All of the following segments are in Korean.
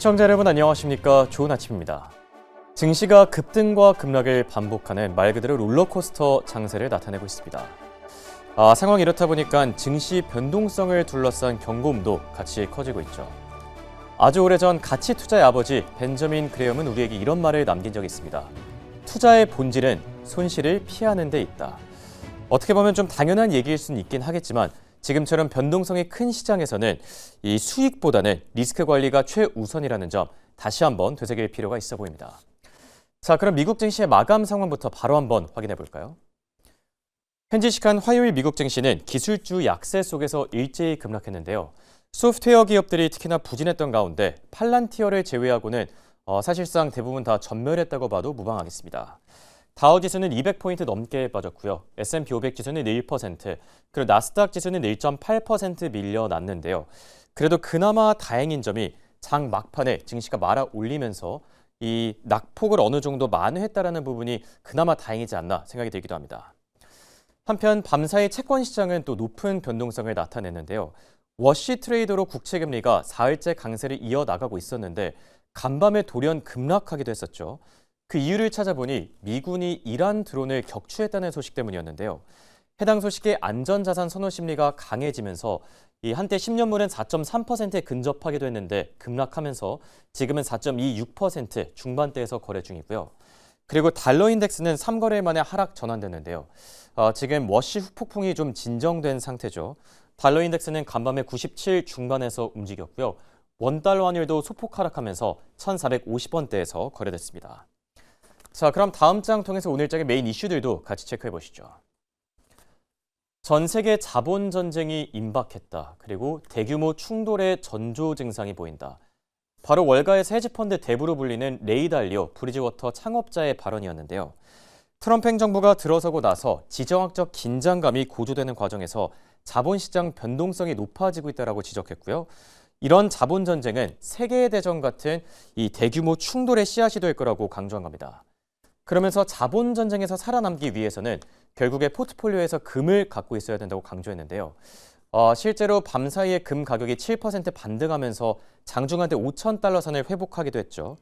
시청자 여러분 안녕하십니까? 좋은 아침입니다. 증시가 급등과 급락을 반복하는 말 그대로 롤러코스터 장세를 나타내고 있습니다. 상황이 이렇다 보니까 증시 변동성을 둘러싼 경고음도 같이 커지고 있죠. 아주 오래전 가치 투자의 아버지 벤저민 그레엄은 우리에게 이런 말을 남긴 적이 있습니다. 투자의 본질은 손실을 피하는 데 있다. 어떻게 보면 좀 당연한 얘기일 수는 있긴 하겠지만 지금처럼 변동성이 큰 시장에서는 이 수익보다는 리스크 관리가 최우선이라는 점 다시 한번 되새길 필요가 있어 보입니다. 자, 그럼 미국 증시의 마감 상황부터 바로 한번 확인해 볼까요? 현지 시간 화요일 미국 증시는 기술주 약세 속에서 일제히 급락했는데요. 소프트웨어 기업들이 특히나 부진했던 가운데 팔란티어를 제외하고는 사실상 대부분 다 전멸했다고 봐도 무방하겠습니다. 다우 지수는 200포인트 넘게 빠졌고요. S&P 500 지수는 1%, 그리고 나스닥 지수는 1.8% 밀려났는데요. 그래도 그나마 다행인 점이 장 막판에 증시가 말아 올리면서 이 낙폭을 어느 정도 만회했다라는 부분이 그나마 다행이지 않나 생각이 들기도 합니다. 한편 밤사이 채권 시장은 또 높은 변동성을 나타냈는데요. 워시 트레이더로 국채 금리가 사흘째 강세를 이어나가고 있었는데 간밤에 돌연 급락하기도 했었죠. 그 이유를 찾아보니 미군이 이란 드론을 격추했다는 소식 때문이었는데요. 해당 소식에 안전자산 선호 심리가 강해지면서 이 한때 10년물은 4.3%에 근접하기도 했는데 급락하면서 지금은 4.26% 중반대에서 거래 중이고요. 그리고 달러 인덱스는 3거래일 만에 하락 전환됐는데요. 지금 워시 후폭풍이 좀 진정된 상태죠. 달러 인덱스는 간밤에 97 중반에서 움직였고요. 원달러 환율도 소폭 하락하면서 1,450원대에서 거래됐습니다. 자, 그럼 다음 장 통해서 오늘장의 메인 이슈들도 같이 체크해 보시죠. 전 세계 자본 전쟁이 임박했다. 그리고 대규모 충돌의 전조 증상이 보인다. 바로 월가의 헤지펀드 대부로 불리는 레이 달리오 브리지워터 창업자의 발언이었는데요. 트럼프 행정부가 들어서고 나서 지정학적 긴장감이 고조되는 과정에서 자본시장 변동성이 높아지고 있다고 지적했고요. 이런 자본 전쟁은 세계의 대전 같은 이 대규모 충돌의 씨앗이 될 거라고 강조한 겁니다. 그러면서 자본 전쟁에서 살아남기 위해서는 결국에 포트폴리오에서 금을 갖고 있어야 된다고 강조했는데요. 실제로 밤사이에 금 가격이 7% 반등하면서 장중한테 5,000달러 선을 회복하기도 했죠.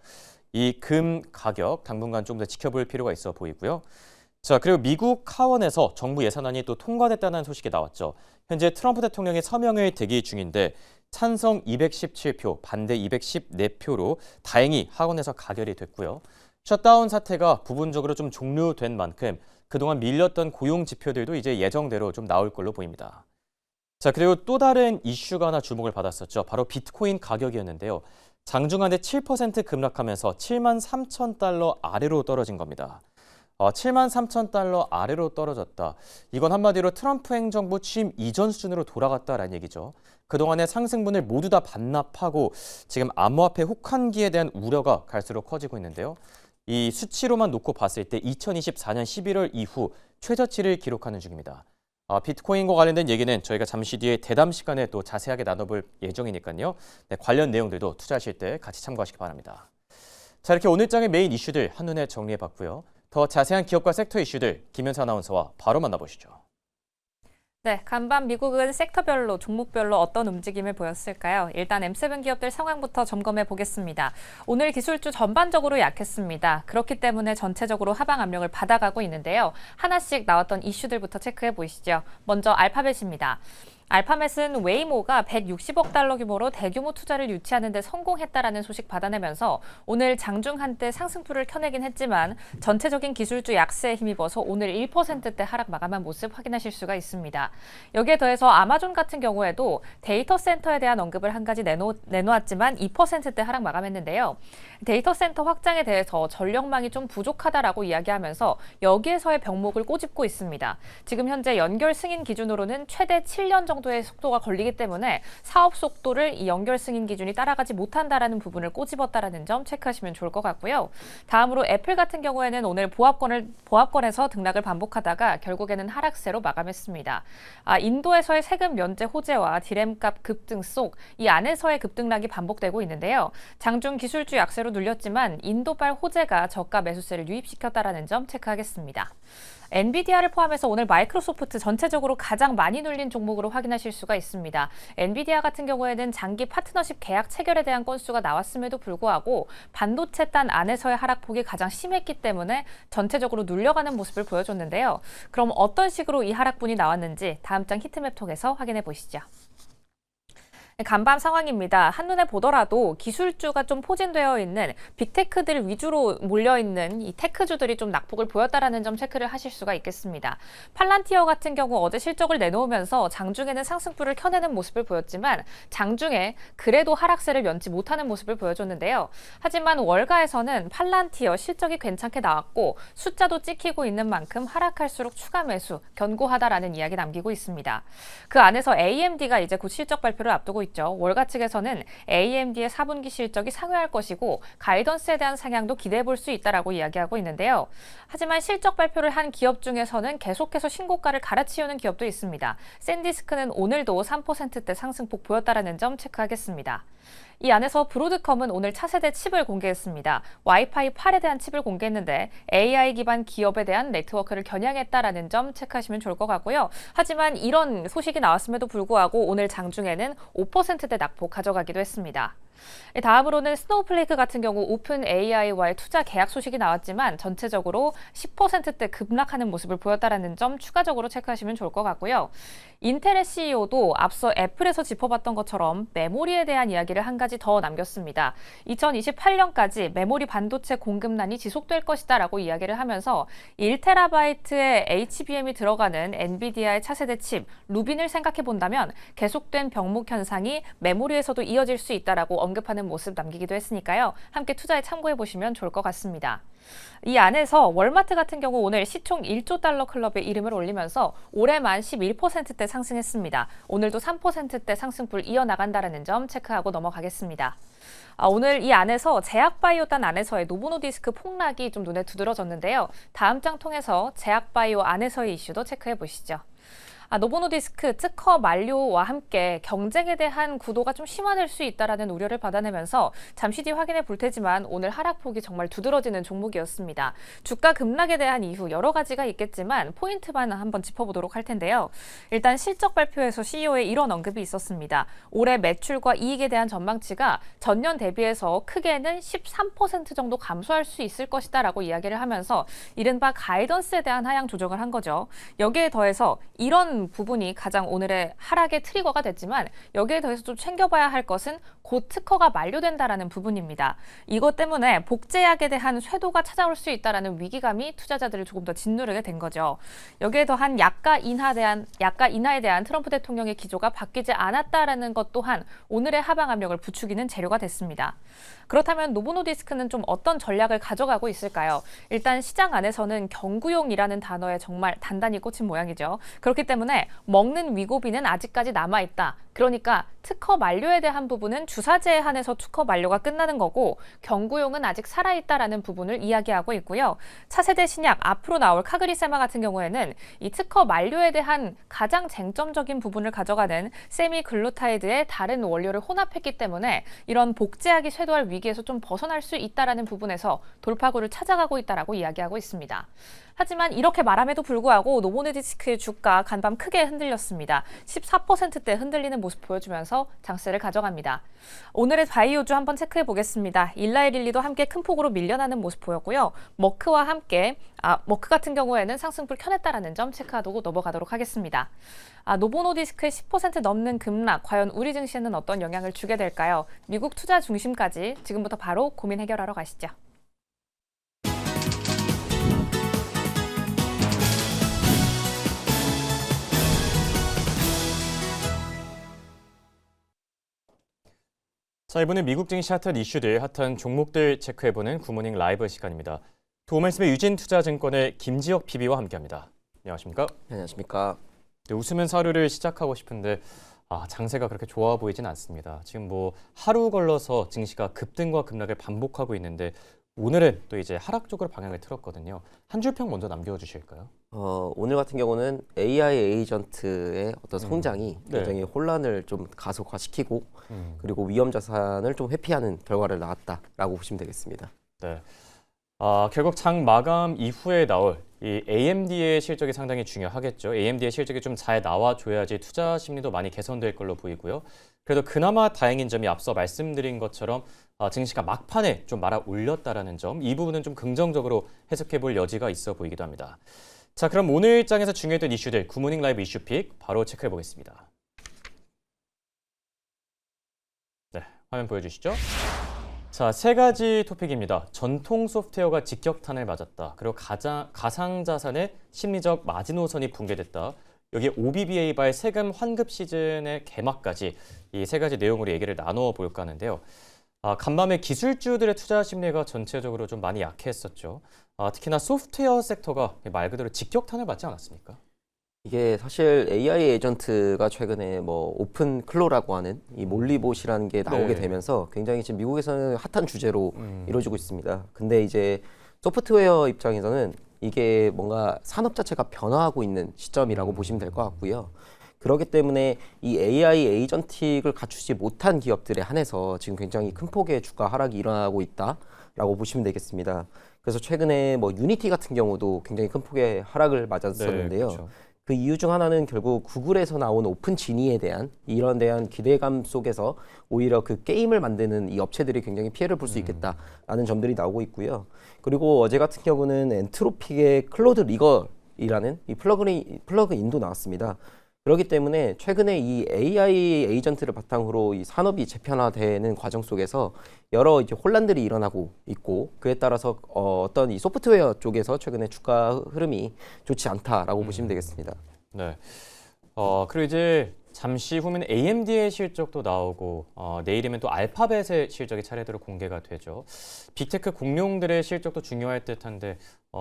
이 금 가격 당분간 좀 더 지켜볼 필요가 있어 보이고요. 자, 그리고 미국 하원에서 정부 예산안이 또 통과됐다는 소식이 나왔죠. 현재 트럼프 대통령의 서명을 대기 중인데 찬성 217표, 반대 214표로 다행히 하원에서 가결이 됐고요. 셧다운 사태가 부분적으로 좀 종료된 만큼 그동안 밀렸던 고용 지표들도 이제 예정대로 좀 나올 걸로 보입니다. 자, 그리고 또 다른 이슈가 하나 주목을 받았었죠. 바로 비트코인 가격이었는데요. 장중한데 7% 급락하면서 73,000달러 아래로 떨어진 겁니다. 73,000달러 아래로 떨어졌다. 이건 한마디로 트럼프 행정부 취임 이전 수준으로 돌아갔다라는 얘기죠. 그동안의 상승분을 모두 다 반납하고 지금 암호화폐 혹한기에 대한 우려가 갈수록 커지고 있는데요. 이 수치로만 놓고 봤을 때 2024년 11월 이후 최저치를 기록하는 중입니다. 비트코인과 관련된 얘기는 저희가 잠시 뒤에 대담 시간에 또 자세하게 나눠볼 예정이니까요. 네, 관련 내용들도 투자하실 때 같이 참고하시기 바랍니다. 자, 이렇게 오늘장의 메인 이슈들 한눈에 정리해봤고요. 더 자세한 기업과 섹터 이슈들 김현수 아나운서와 바로 만나보시죠. 네, 간밤 미국은 섹터별로, 종목별로 어떤 움직임을 보였을까요? 일단 M7 기업들 상황부터 점검해 보겠습니다. 오늘 기술주 전반적으로 약했습니다. 그렇기 때문에 전체적으로 하방 압력을 받아가고 있는데요. 하나씩 나왔던 이슈들부터 체크해 보시죠. 먼저 알파벳입니다. 알파벳은 웨이모가 160억 달러 규모로 대규모 투자를 유치하는 데 성공했다라는 소식 받아내면서 오늘 장중 한때 상승폭을 켜내긴 했지만 전체적인 기술주 약세에 힘입어서 오늘 1%대 하락 마감한 모습 확인하실 수가 있습니다. 여기에 더해서 아마존 같은 경우에도 데이터 센터에 대한 언급을 한 가지 내놓았지만 2%대 하락 마감했는데요. 데이터 센터 확장에 대해서 전력망이 좀 부족하다라고 이야기하면서 여기에서의 병목을 꼬집고 있습니다. 지금 현재 연결 승인 기준으로는 최대 7년 정도의 속도가 걸리기 때문에 사업 속도를 이 연결 승인 기준이 따라가지 못한다라는 부분을 꼬집었다라는 점 체크하시면 좋을 것 같고요. 다음으로 애플 같은 경우에는 오늘 보합권에서 등락을 반복하다가 결국에는 하락세로 마감했습니다. 인도에서의 세금 면제 호재와 디램값 급등 속 이 안에서의 급등락이 반복되고 있는데요. 장중 기술주 약세로 눌렸지만 인도발 호재가 저가 매수세를 유입시켰다라는 점 체크하겠습니다. 엔비디아를 포함해서 오늘 마이크로소프트 전체적으로 가장 많이 눌린 종목으로 확인하실 수가 있습니다. 엔비디아 같은 경우에는 장기 파트너십 계약 체결에 대한 건수가 나왔음에도 불구하고 반도체 단 안에서의 하락폭이 가장 심했기 때문에 전체적으로 눌려가는 모습을 보여줬는데요. 그럼 어떤 식으로 이 하락분이 나왔는지 다음 장 히트맵 통해서 확인해 보시죠. 간밤 상황입니다. 한눈에 보더라도 기술주가 좀 포진되어 있는 빅테크들 위주로 몰려있는 이 테크주들이 좀 낙폭을 보였다라는 점 체크를 하실 수가 있겠습니다. 팔란티어 같은 경우 어제 실적을 내놓으면서 장중에는 상승불을 켜내는 모습을 보였지만 장중에 그래도 하락세를 면치 못하는 모습을 보여줬는데요. 하지만 월가에서는 팔란티어 실적이 괜찮게 나왔고 숫자도 찍히고 있는 만큼 하락할수록 추가 매수 견고하다라는 이야기 남기고 있습니다. 그 안에서 AMD가 이제 곧 실적 발표를 앞두고 있죠. 월가 측에서는 AMD의 4분기 실적이 상회할 것이고 가이던스에 대한 상향도 기대해 볼 수 있다라고 이야기하고 있는데요. 하지만 실적 발표를 한 기업 중에서는 계속해서 신고가를 갈아치우는 기업도 있습니다. 샌디스크는 오늘도 3%대 상승폭 보였다라는 점 체크하겠습니다. 이 안에서 브로드컴은 오늘 차세대 칩을 공개했습니다. 와이파이 8에 대한 칩을 공개했는데 AI 기반 기업에 대한 네트워크를 겨냥했다라는 점 체크하시면 좋을 것 같고요. 하지만 이런 소식이 나왔음에도 불구하고 오늘 장중에는 5%대 낙폭 가져가기도 했습니다. 다음으로는 스노우플레이크 같은 경우 오픈 AI와의 투자 계약 소식이 나왔지만 전체적으로 10%대 급락하는 모습을 보였다라는 점 추가적으로 체크하시면 좋을 것 같고요. 인텔의 CEO도 앞서 애플에서 짚어봤던 것처럼 메모리에 대한 이야기를 한 가지 더 남겼습니다. 2028년까지 메모리 반도체 공급난이 지속될 것이다라고 이야기를 하면서 1TB의 HBM이 들어가는 엔비디아의 차세대 칩 루빈을 생각해 본다면 계속된 병목 현상이 메모리에서도 이어질 수 있다라고 언급하는 모습 남기기도 했으니까요. 함께 투자에 참고해 보시면 좋을 것 같습니다. 이 안에서 월마트 같은 경우 오늘 시총 1조 달러 클럽에 이름을 올리면서 올해만 11%대 상승했습니다. 오늘도 3%대 상승불 이어나간다는 점 체크하고 넘어가겠습니다. 오늘 이 안에서 제약바이오단 안에서의 노보노디스크 폭락이 좀 눈에 두드러졌는데요. 다음 장 통해서 제약바이오 안에서의 이슈도 체크해 보시죠. 노보노디스크 특허 만료와 함께 경쟁에 대한 구도가 좀 심화될 수 있다라는 우려를 받아내면서 잠시 뒤 확인해 볼 테지만 오늘 하락폭이 정말 두드러지는 종목이었습니다. 주가 급락에 대한 이유 여러 가지가 있겠지만 포인트만 한번 짚어보도록 할 텐데요. 일단 실적 발표에서 CEO의 이런 언급이 있었습니다. 올해 매출과 이익에 대한 전망치가 전년 대비해서 크게는 13% 정도 감소할 수 있을 것이다라고 이야기를 하면서 이른바 가이던스에 대한 하향 조정을 한 거죠. 여기에 더해서 이런 부분이 가장 오늘의 하락의 트리거가 됐지만 여기에 더해서 좀 챙겨봐야 할 것은 곧 특허가 만료된다라는 부분입니다. 이것 때문에 복제약에 대한 쇄도가 찾아올 수 있다라는 위기감이 투자자들을 조금 더 짓누르게 된 거죠. 여기에 더한 약가 인하에 대한 트럼프 대통령의 기조가 바뀌지 않았다라는 것 또한 오늘의 하방 압력을 부추기는 재료가 됐습니다. 그렇다면 노보노디스크는 좀 어떤 전략을 가져가고 있을까요? 일단 시장 안에서는 경구용이라는 단어에 정말 단단히 꽂힌 모양이죠. 그렇기 때문에 먹는 위고비는 아직까지 남아있다. 그러니까 특허 만료에 대한 부분은 주사제에 한해서 특허 만료가 끝나는 거고 경구용은 아직 살아있다라는 부분을 이야기하고 있고요. 차세대 신약 앞으로 나올 카그리세마 같은 경우에는 이 특허 만료에 대한 가장 쟁점적인 부분을 가져가는 세미글루타이드의 다른 원료를 혼합했기 때문에 이런 복제약이 쇄도할 위기에서 좀 벗어날 수 있다라는 부분에서 돌파구를 찾아가고 있다라고 이야기하고 있습니다. 하지만 이렇게 말함에도 불구하고 노보노디스크의 주가 간밤 크게 흔들렸습니다. 14%대 흔들리는 모습 보여주면서 장세를 가져갑니다. 오늘의 바이오주 한번 체크해 보겠습니다. 일라이릴리도 함께 큰 폭으로 밀려나는 모습 보였고요. 머크와 함께 머크 같은 경우에는 상승불 켜냈다라는 점 체크하고 넘어가도록 하겠습니다. 노보노디스크의 10% 넘는 급락, 과연 우리 증시에는 어떤 영향을 주게 될까요? 미국 투자 중심까지 지금부터 바로 고민 해결하러 가시죠. 자, 이번에 미국 증시 핫한 이슈들, 핫한 종목들 체크해보는 굿모닝 라이브 시간입니다. 도움말씀의 유진투자증권의 김지혁 PB와 함께합니다. 안녕하십니까? 안녕하십니까? 네, 웃으면서 하루를 시작하고 싶은데 장세가 그렇게 좋아 보이진 않습니다. 지금 하루 걸러서 증시가 급등과 급락을 반복하고 있는데 오늘은 또 이제 하락 쪽으로 방향을 틀었거든요. 한 줄 평 먼저 남겨주실까요? 오늘 같은 경우는 AI 에이전트의 어떤 성장이 네. 굉장히 혼란을 좀 가속화시키고 음. 그리고 위험 자산을 좀 회피하는 결과를 낳았다라고 보시면 되겠습니다. 네. 결국 장 마감 이후에 나올 이 AMD의 실적이 상당히 중요하겠죠. AMD의 실적이 좀 잘 나와줘야지 투자 심리도 많이 개선될 걸로 보이고요. 그래도 그나마 다행인 점이 앞서 말씀드린 것처럼 증시가 막판에 좀 말아 올렸다라는 점, 이 부분은 좀 긍정적으로 해석해 볼 여지가 있어 보이기도 합니다. 자, 그럼 오늘 장에서 중요했던 이슈들 굿모닝 라이브 이슈픽 바로 체크해 보겠습니다. 네, 화면 보여주시죠. 자, 세 가지 토픽입니다. 전통 소프트웨어가 직격탄을 맞았다. 그리고 가상자산의 심리적 마지노선이 붕괴됐다. 여기에 OBBA발 세금 환급 시즌의 개막까지 이 세 가지 내용으로 얘기를 나누어 볼까 하는데요. 간밤에 기술주들의 투자 심리가 전체적으로 좀 많이 약했었죠. 특히나 소프트웨어 섹터가 말 그대로 직격탄을 맞지 않았습니까? 이게 사실 AI 에이전트가 최근에 뭐 오픈 클로라고 하는 이 몰리봇이라는 게 나오게 네. 되면서 굉장히 지금 미국에서는 핫한 주제로 이루어지고 있습니다. 근데 이제 소프트웨어 입장에서는 이게 뭔가 산업 자체가 변화하고 있는 시점이라고 보시면 될 것 같고요. 그렇기 때문에 이 AI 에이전틱을 갖추지 못한 기업들에 한해서 지금 굉장히 큰 폭의 주가 하락이 일어나고 있다라고 보시면 되겠습니다. 그래서 최근에 뭐 유니티 같은 경우도 굉장히 큰 폭의 하락을 맞았었는데요. 네, 그렇죠. 그 이유 중 하나는 결국 구글에서 나온 오픈 지니에 대한 이런 대한 기대감 속에서 오히려 그 게임을 만드는 이 업체들이 굉장히 피해를 볼 수 있겠다라는 점들이 나오고 있고요. 그리고 어제 같은 경우는 엔트로픽의 클로드 리걸이라는 이 플러그인도 나왔습니다. 그렇기 때문에 최근에 이 AI 에이전트를 바탕으로 이 산업이 재편화되는 과정 속에서 여러 이제 혼란들이 일어나고 있고 그에 따라서 어떤 이 소프트웨어 쪽에서 최근에 주가 흐름이 좋지 않다라고 보시면 되겠습니다. 네. 그리고 이제 잠시 후면 AMD의 실적도 나오고 내일이면 또 알파벳의 실적이 차례대로 공개가 되죠. 빅테크 공룡들의 실적도 중요할 듯한데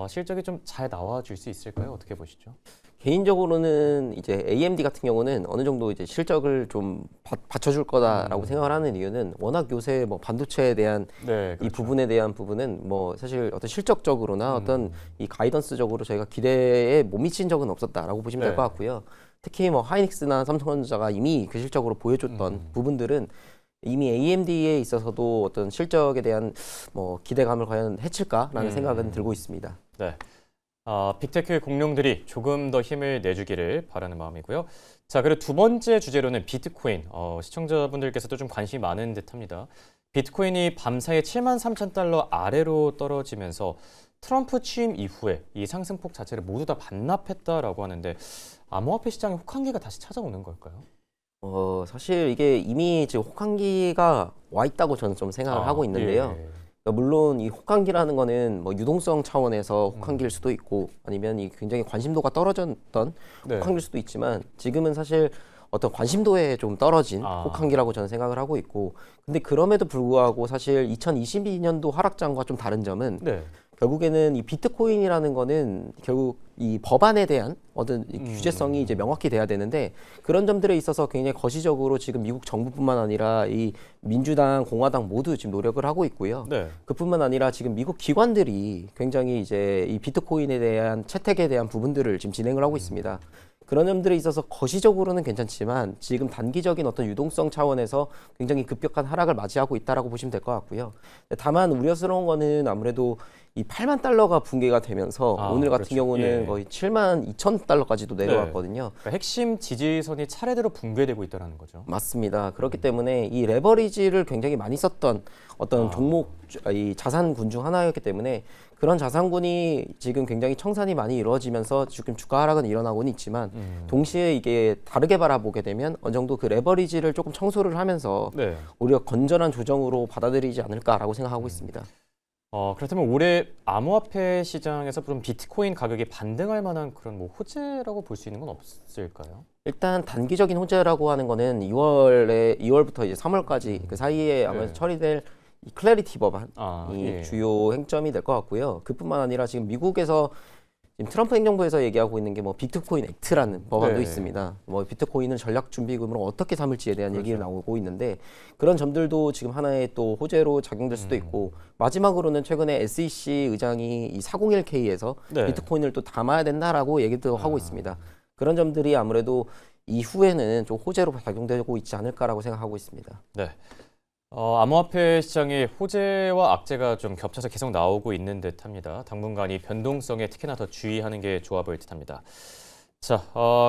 실적이 좀 잘 나와줄 수 있을까요? 어떻게 보시죠? 개인적으로는 이제 AMD 같은 경우는 어느 정도 이제 실적을 좀 받쳐줄 거다라고 생각을 하는 이유는 워낙 요새 뭐 반도체에 대한 네, 이 그렇죠. 부분에 대한 부분은 뭐 사실 어떤 실적적으로나 어떤 이 가이던스적으로 저희가 기대에 못 미친 적은 없었다라고 보시면 될 네. 것 같고요. 특히 뭐 하이닉스나 삼성전자가 이미 그 실적으로 보여줬던 부분들은 이미 AMD에 있어서도 어떤 실적에 대한 뭐 기대감을 과연 해칠까라는 생각은 들고 있습니다. 네. 빅테크 공룡들이 조금 더 힘을 내주기를 바라는 마음이고요. 자, 그리고 두 번째 주제로는 비트코인. 시청자분들께서도 좀 관심이 많은 듯합니다. 비트코인이 밤사이에 73,000달러 아래로 떨어지면서 트럼프 취임 이후에 이 상승폭 자체를 모두 다 반납했다라고 하는데 암호화폐 시장에 혹한기가 다시 찾아오는 걸까요? 사실 이게 이미 지금 혹한기가 와 있다고 저는 좀 생각을 하고 있는데요. 예. 그러니까 물론 이 혹한기라는 거는 뭐 유동성 차원에서 혹한기일 수도 있고 아니면 이 굉장히 관심도가 떨어졌던 네. 혹한기일 수도 있지만 지금은 사실 어떤 관심도에 좀 떨어진 아. 혹한기라고 저는 생각을 하고 있고 근데 그럼에도 불구하고 사실 2022년도 하락장과 좀 다른 점은 네. 결국에는 이 비트코인이라는 거는 결국 이 법안에 대한 어떤 이 규제성이 이제 명확히 돼야 되는데 그런 점들에 있어서 굉장히 거시적으로 지금 미국 정부뿐만 아니라 이 민주당, 공화당 모두 지금 노력을 하고 있고요. 네. 그뿐만 아니라 지금 미국 기관들이 굉장히 이제 이 비트코인에 대한 채택에 대한 부분들을 지금 진행을 하고 있습니다. 그런 점들에 있어서 거시적으로는 괜찮지만 지금 단기적인 어떤 유동성 차원에서 굉장히 급격한 하락을 맞이하고 있다라고 보시면 될 것 같고요. 다만 우려스러운 거는 아무래도 이 8만 달러가 붕괴가 되면서 오늘 같은 그렇죠. 경우는 예. 거의 7만 2천 달러까지도 내려왔거든요. 그러니까 핵심 지지선이 차례대로 붕괴되고 있다는 거죠. 맞습니다. 그렇기 때문에 이 레버리지를 굉장히 많이 썼던 어떤 종목, 이 자산군 중 하나였기 때문에 그런 자산군이 지금 굉장히 청산이 많이 이루어지면서 지금 주가 하락은 일어나고는 있지만 동시에 이게 다르게 바라보게 되면 어느 정도 그 레버리지를 조금 청소를 하면서 네. 오히려 건전한 조정으로 받아들이지 않을까라고 생각하고 있습니다. 그렇다면 올해 암호화폐 시장에서 좀 비트코인 가격이 반등할 만한 그런 뭐 호재라고 볼 수 있는 건 없을까요? 일단 단기적인 호재라고 하는 거는 2월부터 이제 3월까지 그 사이에 아마 네. 처리될 이 클래리티 법안이 예. 주요 행점이 될 것 같고요. 그뿐만 아니라 지금 미국에서 지금 트럼프 행정부에서 얘기하고 있는 게 뭐 비트코인 액트라는 법안도 네. 있습니다. 뭐 비트코인을 전략 준비금으로 어떻게 삼을지에 대한 얘기를 그렇죠. 나오고 있는데 그런 점들도 지금 하나의 또 호재로 작용될 수도 있고 마지막으로는 최근에 SEC 의장이 이 401k에서 네. 비트코인을 또 담아야 된다라고 얘기도 하고 있습니다. 그런 점들이 아무래도 이후에는 좀 호재로 작용되고 있지 않을까라고 생각하고 있습니다. 네. 암호화폐 시장에 호재와 악재가 좀 겹쳐서 계속 나오고 있는 듯합니다. 당분간 이 변동성에 특히나 더 주의하는 게 좋아 보일 듯합니다. 자,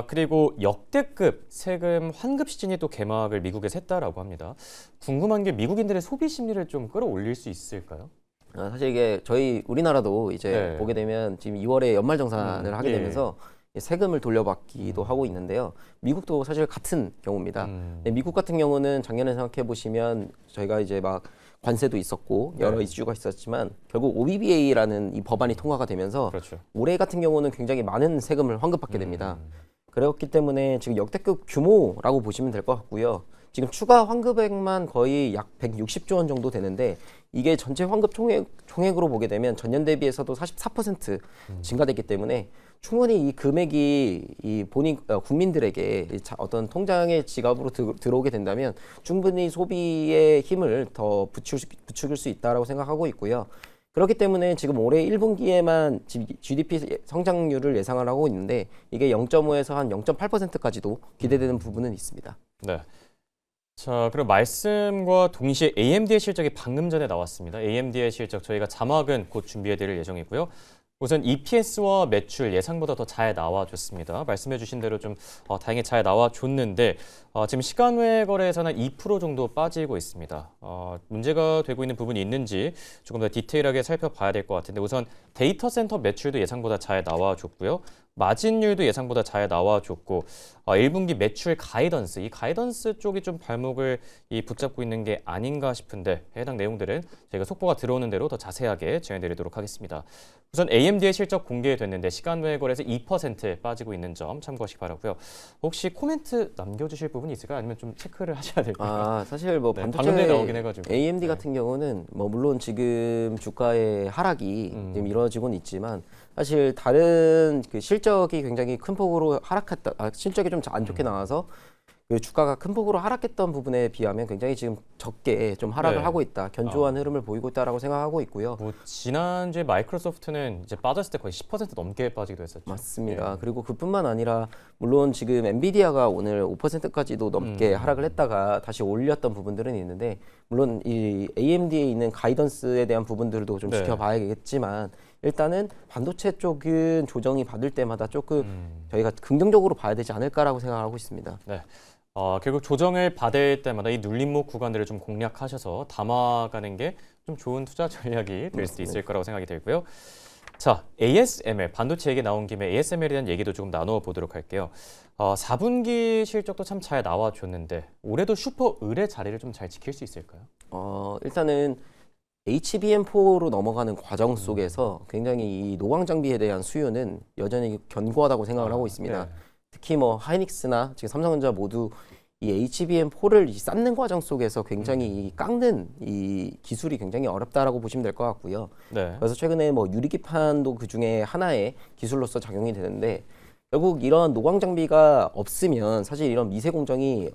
그리고 역대급 세금 환급 시즌이 또 개막을 미국에서 했다라고 합니다. 궁금한 게 미국인들의 소비 심리를 좀 끌어올릴 수 있을까요? 사실 이게 저희 우리나라도 이제 네. 보게 되면 지금 2월에 연말정산을 하게 예. 되면서 세금을 돌려받기도 하고 있는데요. 미국도 사실 같은 경우입니다. 네, 미국 같은 경우는 작년에 생각해 보시면 저희가 이제 막 관세도 있었고 여러 네. 이슈가 있었지만 결국 OBBA라는 이 법안이 통과가 되면서 그렇죠. 올해 같은 경우는 굉장히 많은 세금을 환급받게 됩니다. 그렇기 때문에 지금 역대급 규모라고 보시면 될 것 같고요. 지금 추가 환급액만 거의 약 160조 원 정도 되는데 이게 전체 환급 총액으로 보게 되면 전년 대비해서도 44% 증가됐기 때문에 충분히 이 금액이 이 본인 국민들에게 어떤 통장의 지갑으로 들어오게 된다면 충분히 소비의 힘을 더 부추길 수 있다라고 생각하고 있고요. 그렇기 때문에 지금 올해 1분기에만 GDP 성장률을 예상을 하고 있는데 이게 0.5에서 한 0.8%까지도 기대되는 부분은 있습니다. 네. 자, 그럼 말씀과 동시에 AMD의 실적이 방금 전에 나왔습니다. AMD의 실적 저희가 자막은 곧 준비해드릴 예정이고요. 우선 EPS와 매출 예상보다 더 잘 나와줬습니다. 말씀해주신 대로 좀 다행히 잘 나와줬는데 지금 시간 외 거래에서는 2% 정도 빠지고 있습니다. 문제가 되고 있는 부분이 있는지 조금 더 디테일하게 살펴봐야 될 것 같은데 우선 데이터 센터 매출도 예상보다 잘 나와줬고요. 마진율도 예상보다 잘 나와줬고 1분기 매출 가이던스, 이 가이던스 쪽이 좀 발목을 붙잡고 있는 게 아닌가 싶은데 해당 내용들은 저희가 속보가 들어오는 대로 더 자세하게 전해드리도록 하겠습니다. 우선 AMD의 실적 공개됐는데 시간 외 거래에서 2% 빠지고 있는 점 참고하시기 바라고요. 혹시 코멘트 남겨주실 부분이 있을까요? 아니면 좀 체크를 하셔야 될까요? 사실 뭐 네, 반도체 방금 전에 나오긴 해가지고. AMD 같은 경우는 뭐 물론 지금 주가의 하락이 지금 이루어지고는 있지만 사실 다른 그 실적이 굉장히 큰 폭으로 하락했다. 실적이 좀 안 좋게 나와서 그 주가가 큰 폭으로 하락했던 부분에 비하면 굉장히 지금 적게 좀 하락을 네. 하고 있다. 견조한 흐름을 보이고 있다라고 생각하고 있고요. 뭐 지난주에 마이크로소프트는 이제 빠졌을 때 거의 10% 넘게 빠지기도 했었죠. 맞습니다. 예. 그리고 그뿐만 아니라 물론 지금 엔비디아가 오늘 5%까지도 넘게 하락을 했다가 다시 올렸던 부분들은 있는데 물론 이 AMD에 있는 가이던스에 대한 부분들도 좀 네. 지켜봐야겠지만 일단은 반도체 쪽은 조정이 받을 때마다 조금 저희가 긍정적으로 봐야 되지 않을까라고 생각하고 있습니다. 네. 결국 조정을 받을 때마다 이 눌림목 구간들을 좀 공략하셔서 담아가는 게 좀 좋은 투자 전략이 될 수도 있을 거라고 생각이 들고요. 자, ASML, 반도체 얘기 나온 김에 ASML에 대한 얘기도 조금 나누어 보도록 할게요. 4분기 실적도 참 잘 나와줬는데 올해도 슈퍼 을의 자리를 좀 잘 지킬 수 있을까요? 일단은 HBM4로 넘어가는 과정 속에서 굉장히 이 노광 장비에 대한 수요는 여전히 견고하다고 생각을 하고 있습니다. 네. 특히 뭐 하이닉스나 지금 삼성전자 모두 이 HBM4를 쌓는 과정 속에서 굉장히 이 깎는 이 기술이 굉장히 어렵다라고 보시면 될 것 같고요. 네. 그래서 최근에 뭐 유리기판도 그 중에 하나의 기술로서 작용이 되는데 결국 이런 노광 장비가 없으면 사실 이런 미세 공정이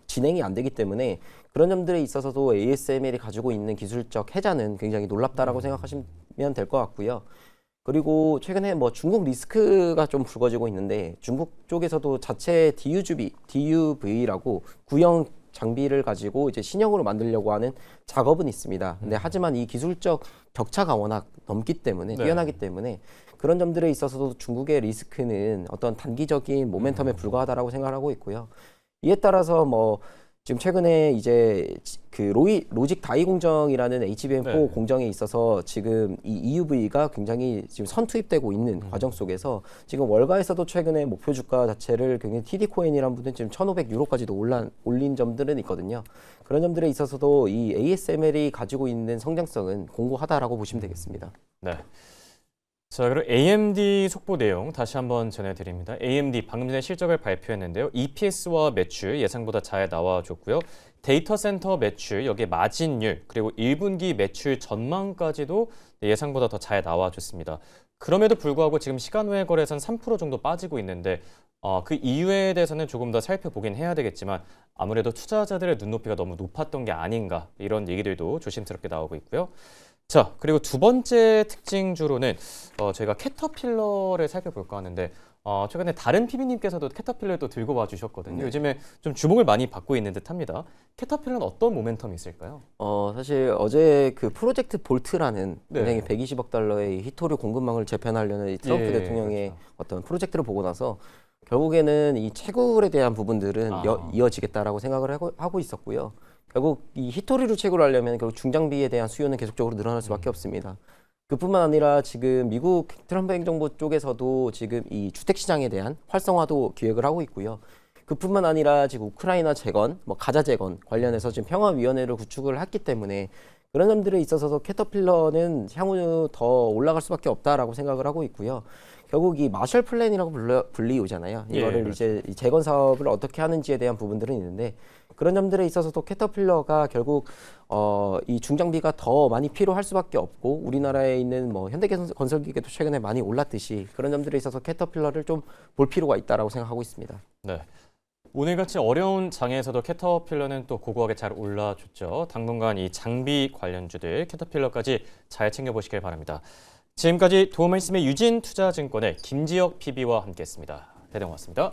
진행이 안 되기 때문에 그런 점들에 있어서도 ASML이 가지고 있는 기술적 해자는 굉장히 놀랍다라고 생각하시면 될 것 같고요. 그리고 최근에 뭐 중국 리스크가 좀 불거지고 있는데 중국 쪽에서도 자체 DUV라고 구형 장비를 가지고 이제 신형으로 만들려고 하는 작업은 있습니다. 근데 하지만 이 기술적 격차가 워낙 넘기 때문에 네. 뛰어나기 때문에 그런 점들에 있어서도 중국의 리스크는 어떤 단기적인 모멘텀에 불과하다라고 생각을 하고 있고요. 이에 따라서 뭐 지금 최근에 이제 그 로직 다이 공정이라는 HBM4 네. 공정에 있어서 지금 이 EUV가 굉장히 지금 선투입되고 있는 과정 속에서 지금 월가에서도 최근에 목표 주가 자체를 굉장히 TD 코인이라는 분은 지금 1,500유로까지도 올린 점들은 있거든요. 그런 점들에 있어서도 이 ASML이 가지고 있는 성장성은 공고하다라고 보시면 되겠습니다. 네. 자, 그리고 AMD 속보 내용 다시 한번 전해드립니다. AMD 방금 전에 실적을 발표했는데요. EPS와 매출 예상보다 잘 나와줬고요. 데이터 센터 매출, 여기에 마진율, 그리고 1분기 매출 전망까지도 예상보다 더 잘 나와줬습니다. 그럼에도 불구하고 지금 시간 외 거래선 3% 정도 빠지고 있는데 그 이유에 대해서는 조금 더 살펴보긴 해야 되겠지만 아무래도 투자자들의 눈높이가 너무 높았던 게 아닌가 이런 얘기들도 조심스럽게 나오고 있고요. 자, 그리고 두 번째 특징주로는 저희가 캐터필러를 살펴볼까 하는데 최근에 다른 PB님께서도 캐터필러를 또 들고 와주셨거든요. 네. 요즘에 좀 주목을 많이 받고 있는 듯합니다. 캐터필러는 어떤 모멘텀이 있을까요? 사실 어제 그 프로젝트 볼트라는 네. 굉장히 120억 달러의 히토류 공급망을 재편하려는 이 트럼프 예, 대통령의 그렇죠. 어떤 프로젝트를 보고 나서 결국에는 이 채굴에 대한 부분들은 이어지겠다라고 생각을 하고 있었고요. 결국 이 히토리로 채굴을 하려면 결국 중장비에 대한 수요는 계속적으로 늘어날 수밖에 없습니다. 그뿐만 아니라 지금 미국 트럼프 행정부 쪽에서도 지금 이 주택 시장에 대한 활성화도 기획을 하고 있고요. 그뿐만 아니라 지금 우크라이나 재건, 가자 재건 관련해서 지금 평화위원회를 구축을 했기 때문에 그런 점들에 있어서 캐터필러는 향후 더 올라갈 수밖에 없다라고 생각을 하고 있고요. 결국 이 마셜 플랜이라고 불리우잖아요. 이거를 그렇죠. 이제 이 재건 사업을 어떻게 하는지에 대한 부분들은 있는데 그런 점들에 있어서도 캐터필러가 결국 이 중장비가 더 많이 필요할 수밖에 없고 우리나라에 있는 현대건설기계도 최근에 많이 올랐듯이 그런 점들에 있어서 캐터필러를 좀 볼 필요가 있다라고 생각하고 있습니다. 네. 오늘같이 어려운 장에서도 캐터필러는 또 고고하게 잘 올라줬죠. 당분간 이 장비 관련주들 캐터필러까지 잘 챙겨보시길 바랍니다. 지금까지 도움 말씀의 유진투자증권의 김지혁 PB와 함께했습니다. 대단 고맙습니다.